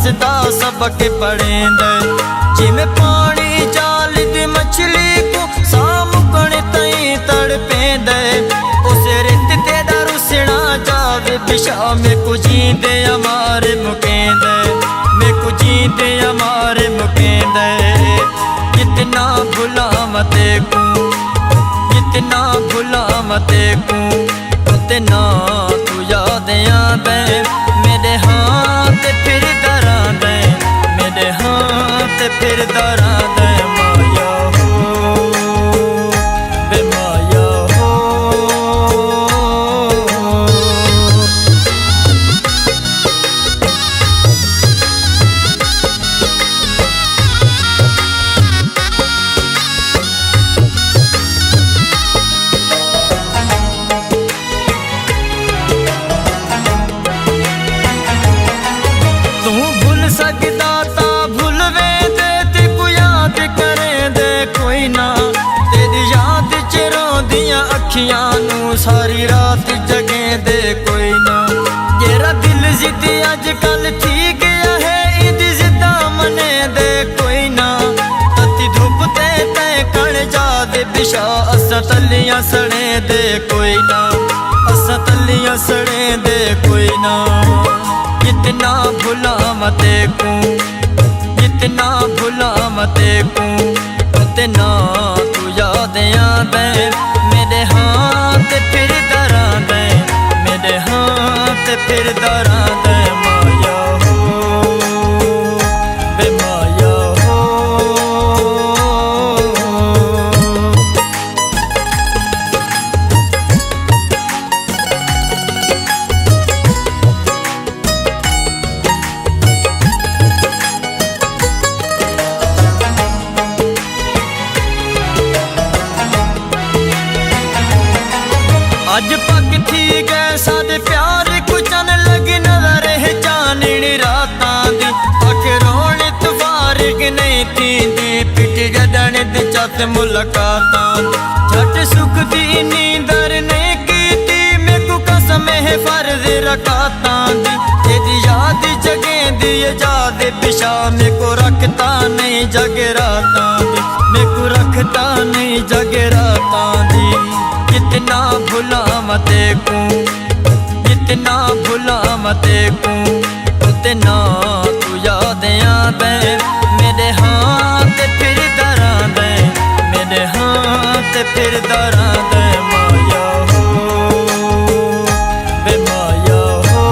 हसदा सबक पढ़ेंदे। जिमें पानी जाल दी मछली को सामुकण तई तड़पेंदे। उस रित तेरा रुसना जावे बिशा में को जींदे हमारे मुकेंदे। में को जींदे हमारे मुकेंदे। कितना भुला मते को, कितना भुला मते को, उतना तू याद आवे। मेरे हाथ फिर दरा दे, मेरे हाथ फिर दरा दे। माया हो बे माया हो। सकदा ता भुलवे दे ते को याद करे दे कोई ना। तेरी याद च रोंदियां अखियां नू सारी रात जगे दे कोई ना। जेरा दिल जिद अजकल थी गया है इद जिदा मने दे कोई ना। तती धुप ते ते कण जा दे बिशा असा तलियां सड़े दे कोई ना। असा तलियां सड़े दे कोई ना। कितना भुला मते को, कितना भुला मते को, उतना तू याद आवे। मेरे हाथ फिर दरा दे, मेरे हाथ फिर दरा दे। माया हो बे माया हो। अज पग थी गए सादे प्यार को चन लगी नजर है चाननी रातां दी। अख रोण तवारिक नहीं थी दी पिट गडन दी चत मुलाकातां। झट सुख दी नींदर नहीं कीती मेको कसम है फर्ज रकातां दी। तेरी याद जगे दी याद बिशा मेको रखता नहीं जगे रातां दी। मेको रखता नहीं जगे रातां दी। कितना भुला मते को, कितना भुला मते को, उतना तू याद आवे। मेरे हाथ फिर दरा दे, मेरे हाथ फिर दरा दे। माया हो बे माया हो।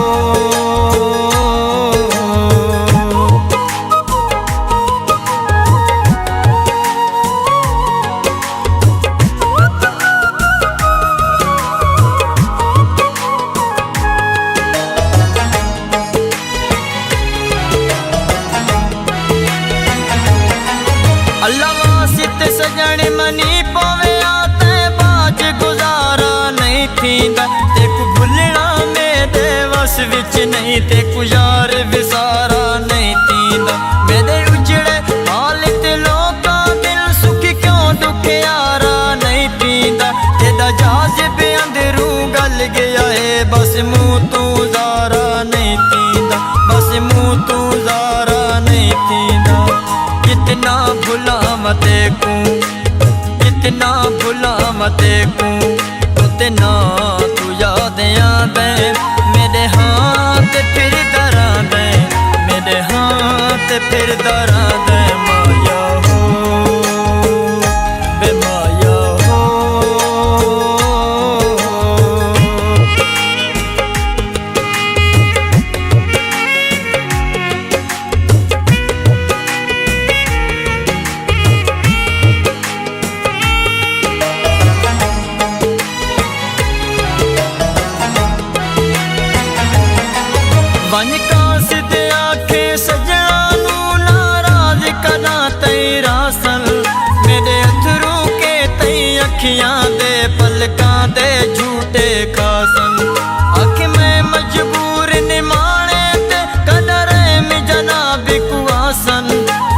अल्लाह वासित सजन मनी पवे आते बाज गुजारा नहीं थींदा। तेकु भुलना मेरे वस विच नहीं, तेकु यार विसारा नहीं थींदा। मेरे उजड़े हालत लोका दिल सुखी क्यों दुख यारा नहीं थींदा। तेरा जाज़िब अंदरू गल गया है बस मुँह तू ज़ारा नहीं थींदा। बस मुँह तू ज़ारा नहीं थींदा। कितना भुला मते को, कितना भुला मते को, उतना तू याद आवे। मेरे हाथ फिर दरा दे, मेरे हाथ फिर दरा दे। माया हो बे माया हो। वन कासिद आखे सजना नू नाराज करा तेरा सल। मेरे अथरू के तई अखियां दे पलकां दे झूठे खासन। आख मैं मजबूर निमाणे ते कदर में जनाब कुआसन।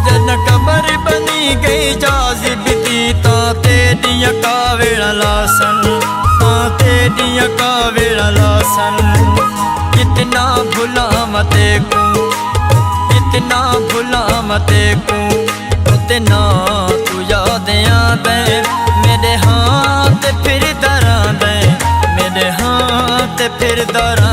जन कबर बनी गई जाज़िब दी ता तेरिया कावेड़ा लासन। ता तेरिया कावेड़ा लासन। कितना भुला मते को, ना भुलावां तेकू ते ना तू याद आंदे मेरे हाथ फिर दरां दे मेरे हाथ फिर दरां